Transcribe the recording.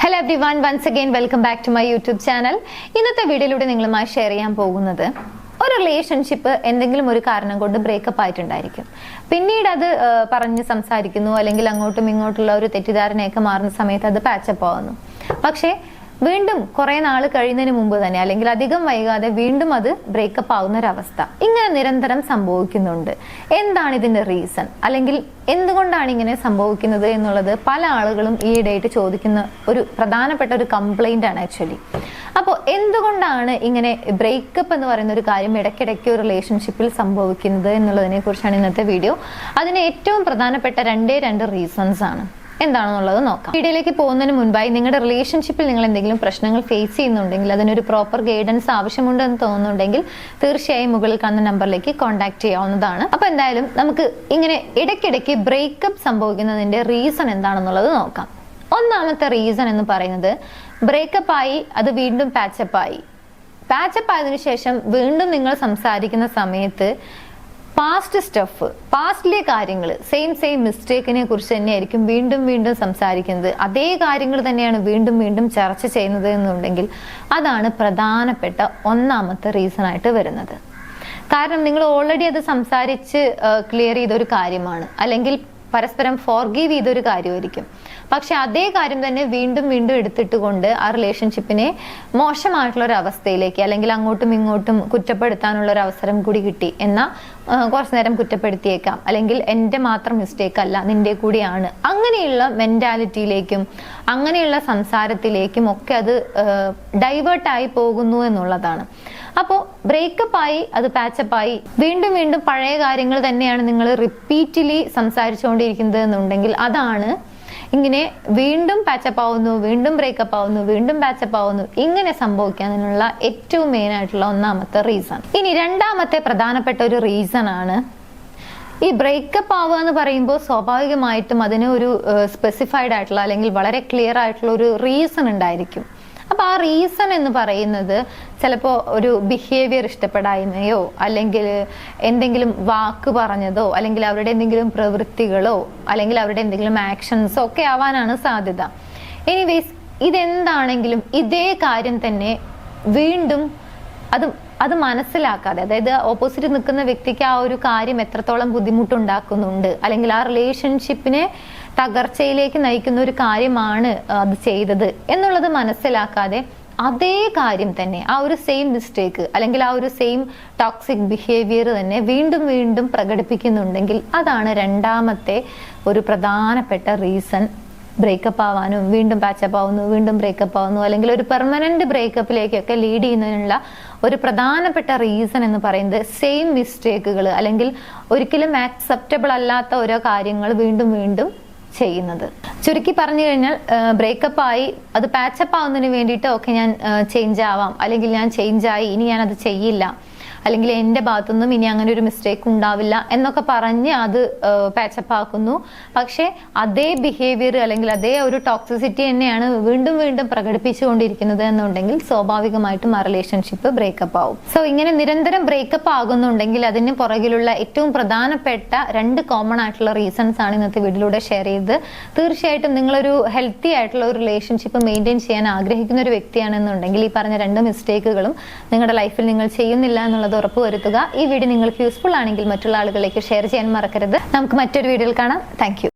Hello everyone, once again welcome back to my YouTube channel. ഇന്നത്തെ വീഡിയോയിലൂടെ നിങ്ങളുമായി share ചെയ്യാൻ പോകുന്നത് ഒരു റിലേഷൻഷിപ്പ് എന്തെങ്കിലും ഒരു കാരണം കൊണ്ട് ബ്രേക്കപ്പ് ആയിട്ടുണ്ടായിരിക്കും. പിന്നീട് അത് പറഞ്ഞ് സംസാരിക്കുന്നു അല്ലെങ്കിൽ അങ്ങോട്ടും ഇങ്ങോട്ടുള്ള ഒരു തെറ്റിദ്ധാരണയൊക്കെ മാറുന്ന സമയത്ത് അത് പാച്ചപ്പ് ആവുന്നു. പക്ഷേ വീണ്ടും കുറെ നാൾ കഴിയുന്നതിന് മുമ്പ് തന്നെ അല്ലെങ്കിൽ അധികം വൈകാതെ വീണ്ടും അത് ബ്രേക്കപ്പ് ആവുന്ന ഒരവസ്ഥ ഇങ്ങനെ നിരന്തരം സംഭവിക്കുന്നുണ്ട്. എന്താണ് ഇതിന്റെ റീസൺ, അല്ലെങ്കിൽ എന്തുകൊണ്ടാണ് ഇങ്ങനെ സംഭവിക്കുന്നത് എന്നുള്ളത് പല ആളുകളും ഈയിടെയായിട്ട് ചോദിക്കുന്ന ഒരു പ്രധാനപ്പെട്ട ഒരു കംപ്ലൈന്റ് ആണ് ആക്ച്വലി. അപ്പോൾ എന്തുകൊണ്ടാണ് ഇങ്ങനെ ബ്രേക്കപ്പ് എന്ന് പറയുന്ന ഒരു കാര്യം ഇടയ്ക്കിടയ്ക്ക് ഒരു റിലേഷൻഷിപ്പിൽ സംഭവിക്കുന്നത് എന്നുള്ളതിനെ കുറിച്ചാണ് ഇന്നത്തെ വീഡിയോ. അതിന് ഏറ്റവും പ്രധാനപ്പെട്ട രണ്ട് റീസൺസ് ആണ്. എന്താണെന്നുള്ളത് നോക്കാം. വീഡിയോയിലേക്ക് പോകുന്നതിന് മുൻപായി നിങ്ങളുടെ റിലേഷൻഷിപ്പിൽ നിങ്ങൾ എന്തെങ്കിലും പ്രശ്നങ്ങൾ ഫേസ് ചെയ്യുന്നുണ്ടെങ്കിൽ അതിനൊരു പ്രോപ്പർ ഗൈഡൻസ് ആവശ്യമുണ്ടെന്ന് തോന്നുന്നുണ്ടെങ്കിൽ തീർച്ചയായും മുകളിൽ കാണുന്ന നമ്പറിലേക്ക് കോൺടാക്ട് ചെയ്യാവുന്നതാണ്. അപ്പൊ എന്തായാലും നമുക്ക് ഇങ്ങനെ ഇടയ്ക്കിടയ്ക്ക് ബ്രേക്കപ്പ് സംഭവിക്കുന്നതിന്റെ റീസൺ എന്താണെന്നുള്ളത് നോക്കാം. ഒന്നാമത്തെ റീസൺ എന്ന് പറയുന്നത് ബ്രേക്കപ്പ് ആയി അത് വീണ്ടും പാച്ചപ്പ് ആയതിനു ശേഷം വീണ്ടും നിങ്ങൾ സംസാരിക്കുന്ന സമയത്ത് പാസ്റ്റ് സ്റ്റഫ്, പാസ്റ്റിലെ കാര്യങ്ങൾ, സെയിം മിസ്റ്റേക്കിനെ കുറിച്ച് തന്നെയായിരിക്കും വീണ്ടും സംസാരിക്കുന്നത്. അതേ കാര്യങ്ങൾ തന്നെയാണ് വീണ്ടും ചർച്ച ചെയ്യുന്നത് എന്നുണ്ടെങ്കിൽ അതാണ് പ്രധാനപ്പെട്ട ഒന്നാമത്തെ റീസൺ ആയിട്ട് വരുന്നത്. കാരണം നിങ്ങൾ ഓൾറെഡി അത് സംസാരിച്ച് ക്ലിയർ ചെയ്തൊരു കാര്യമാണ്, അല്ലെങ്കിൽ പരസ്പരം ഫോർഗീവ് ചെയ്തൊരു കാര്യമായിരിക്കും. പക്ഷെ അതേ കാര്യം തന്നെ വീണ്ടും എടുത്തിട്ടുകൊണ്ട് ആ റിലേഷൻഷിപ്പിനെ മോശമായിട്ടുള്ള ഒരു അവസ്ഥയിലേക്ക്, അല്ലെങ്കിൽ അങ്ങോട്ടും ഇങ്ങോട്ടും കുറ്റപ്പെടുത്താനുള്ള ഒരു അവസരം കൂടി കിട്ടി. എന്നാൽ കുറച്ചു നേരം കുറ്റപ്പെടുത്തിയേക്കാം, അല്ലെങ്കിൽ എൻ്റെ മാത്രം മിസ്റ്റേക്ക് അല്ല നിന്റെ കൂടിയാണ്, അങ്ങനെയുള്ള മെന്റാലിറ്റിയിലേക്കും അങ്ങനെയുള്ള സംസാരത്തിലേക്കും ഒക്കെ അത് ഡൈവേർട്ടായി പോകുന്നു എന്നുള്ളതാണ്. അപ്പോൾ ബ്രേക്കപ്പായി അത് പാച്ചപ്പായി വീണ്ടും പഴയ കാര്യങ്ങൾ തന്നെയാണ് നിങ്ങൾ റിപ്പീറ്റ്ലി സംസാരിച്ചുകൊണ്ടിരിക്കുന്നത് എന്നുണ്ടെങ്കിൽ അതാണ് ഇങ്ങനെ വീണ്ടും പാച്ചപ്പ് ആവുന്നു, വീണ്ടും ബ്രേക്കപ്പ് ആവുന്നു, വീണ്ടും പാച്ചപ്പ് ആവുന്നു, ഇങ്ങനെ സംഭവിക്കാനുള്ള ഏറ്റവും മെയിൻ ആയിട്ടുള്ള ഒന്നാമത്തെ റീസൺ. ഇനി രണ്ടാമത്തെ പ്രധാനപ്പെട്ട ഒരു റീസൺ ആണ് ഈ ബ്രേക്കപ്പ് ആവുക എന്ന് പറയുമ്പോൾ സ്വാഭാവികമായിട്ടും അതിന് ഒരു സ്പെസിഫൈഡ് ആയിട്ടുള്ള അല്ലെങ്കിൽ വളരെ ക്ലിയർ ആയിട്ടുള്ള ഒരു റീസൺ ഉണ്ടായിരിക്കും. അപ്പൊ ആ റീസൺ എന്ന് പറയുന്നത് ചിലപ്പോൾ ഒരു ബിഹേവിയർ ഇഷ്ടപ്പെടായ്മയോ, അല്ലെങ്കിൽ എന്തെങ്കിലും വാക്ക് പറഞ്ഞതോ, അല്ലെങ്കിൽ അവരുടെ എന്തെങ്കിലും പ്രവൃത്തികളോ, അല്ലെങ്കിൽ അവരുടെ എന്തെങ്കിലും ആക്ഷൻസോ ഒക്കെ ആവാനാണ് സാധ്യത. എനിവേസ് ഇതെന്താണെങ്കിലും ഇതേ കാര്യം തന്നെ വീണ്ടും അത് മനസ്സിലാക്കാതെ, അതായത് ഓപ്പോസിറ്റ് നിൽക്കുന്ന വ്യക്തിക്ക് ആ ഒരു കാര്യം എത്രത്തോളം ബുദ്ധിമുട്ടുണ്ടാക്കുന്നുണ്ട്, അല്ലെങ്കിൽ ആ റിലേഷൻഷിപ്പിനെ തകർച്ചയിലേക്ക് നയിക്കുന്ന ഒരു കാര്യമാണ് അത് ചെയ്തത് എന്നുള്ളത് മനസ്സിലാക്കാതെ അതേ കാര്യം തന്നെ, ആ ഒരു സെയിം മിസ്റ്റേക്ക് അല്ലെങ്കിൽ ആ ഒരു സെയിം ടോക്സിക് ബിഹേവിയർ തന്നെ വീണ്ടും പ്രകടിപ്പിക്കുന്നുണ്ടെങ്കിൽ അതാണ് രണ്ടാമത്തെ ഒരു പ്രധാനപ്പെട്ട റീസൺ ബ്രേക്കപ്പ് ആവാനും വീണ്ടും പാച്ചപ്പ് ആവുന്നു, വീണ്ടും ബ്രേക്കപ്പ് ആവുന്നു, അല്ലെങ്കിൽ ഒരു പെർമനന്റ് ബ്രേക്കപ്പിലേക്കൊക്കെ ലീഡ് ചെയ്യുന്നതിനുള്ള ഒരു പ്രധാനപ്പെട്ട റീസൺ എന്ന് പറയുന്നത് സെയിം മിസ്റ്റേക്കുകൾ, അല്ലെങ്കിൽ ഒരിക്കലും ആക്സെപ്റ്റബിൾ അല്ലാത്ത ഓരോ കാര്യങ്ങൾ വീണ്ടും ചെയ്യുന്നത്. ചുരുക്കി പറഞ്ഞു കഴിഞ്ഞാൽ ബ്രേക്കപ്പ് ആയി അത് പാച്ചപ്പ് ആവുന്നതിന് വേണ്ടിയിട്ട് ഒക്കെ ഞാൻ ചേഞ്ച് ആവാം, അല്ലെങ്കിൽ ഞാൻ ചേഞ്ചായി ഇനി ഞാൻ അത് ചെയ്യില്ല, അല്ലെങ്കിൽ എൻ്റെ ഭാഗത്തുനിന്നും ഇനി അങ്ങനെ ഒരു മിസ്റ്റേക്ക് ഉണ്ടാവില്ല എന്നൊക്കെ പറഞ്ഞ് അത് പാച്ചപ്പ് ആക്കുന്നു. പക്ഷെ അതേ ബിഹേവിയർ അല്ലെങ്കിൽ അതേ ഒരു ടോക്സിസിറ്റി തന്നെയാണ് വീണ്ടും പ്രകടിപ്പിച്ചുകൊണ്ടിരിക്കുന്നത് എന്നുണ്ടെങ്കിൽ സ്വാഭാവികമായിട്ടും ആ റിലേഷൻഷിപ്പ് ബ്രേക്കപ്പ് ആവും. സോ ഇങ്ങനെ നിരന്തരം ബ്രേക്കപ്പ് ആകുന്നുണ്ടെങ്കിൽ അതിന് പുറകിലുള്ള ഏറ്റവും പ്രധാനപ്പെട്ട രണ്ട് കോമൺ ആയിട്ടുള്ള റീസൺസ് ആണ് ഇന്നത്തെ വീഡിയോയിലൂടെ ഷെയർ ചെയ്തത്. തീർച്ചയായിട്ടും നിങ്ങളൊരു ഹെൽത്തി ആയിട്ടുള്ള ഒരു റിലേഷൻഷിപ്പ് മെയിൻറ്റെയിൻ ചെയ്യാൻ ആഗ്രഹിക്കുന്ന ഒരു വ്യക്തിയാണെന്നുണ്ടെങ്കിൽ ഈ പറഞ്ഞ രണ്ട് മിസ്റ്റേക്കുകളും നിങ്ങളുടെ ലൈഫിൽ നിങ്ങൾ ചെയ്യുന്നില്ല എന്നുള്ളത് ഉറപ്പുവരുത്തുക. ഈ വീഡിയോ നിങ്ങൾക്ക് യൂസ്ഫുൾ ആണെങ്കിൽ മറ്റുള്ള ആളുകളിലേക്ക് ഷെയർ ചെയ്യാൻ മറക്കരുത്. നമുക്ക് മറ്റൊരു വീഡിയോയിൽ കാണാം. Thank you.